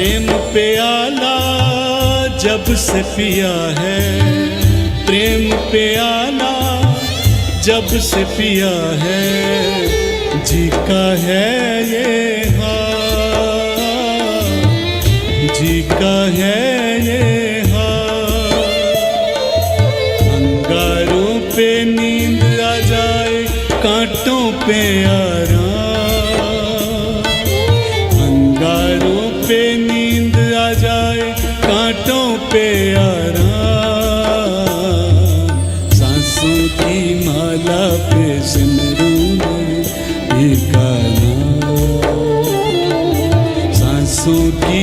प्रेम प्याला जब से पिया है, प्रेम प्याला जब से पिया है, जी का है ये हाल, जी का है ये हाल। अंगारों पे नींद आ जाए, कांटों पे आराम, अंगारों पे नींद आ जाए, कांटों पे आराम। सांसों की माला पे सिमरूं एक नाम, सांसों की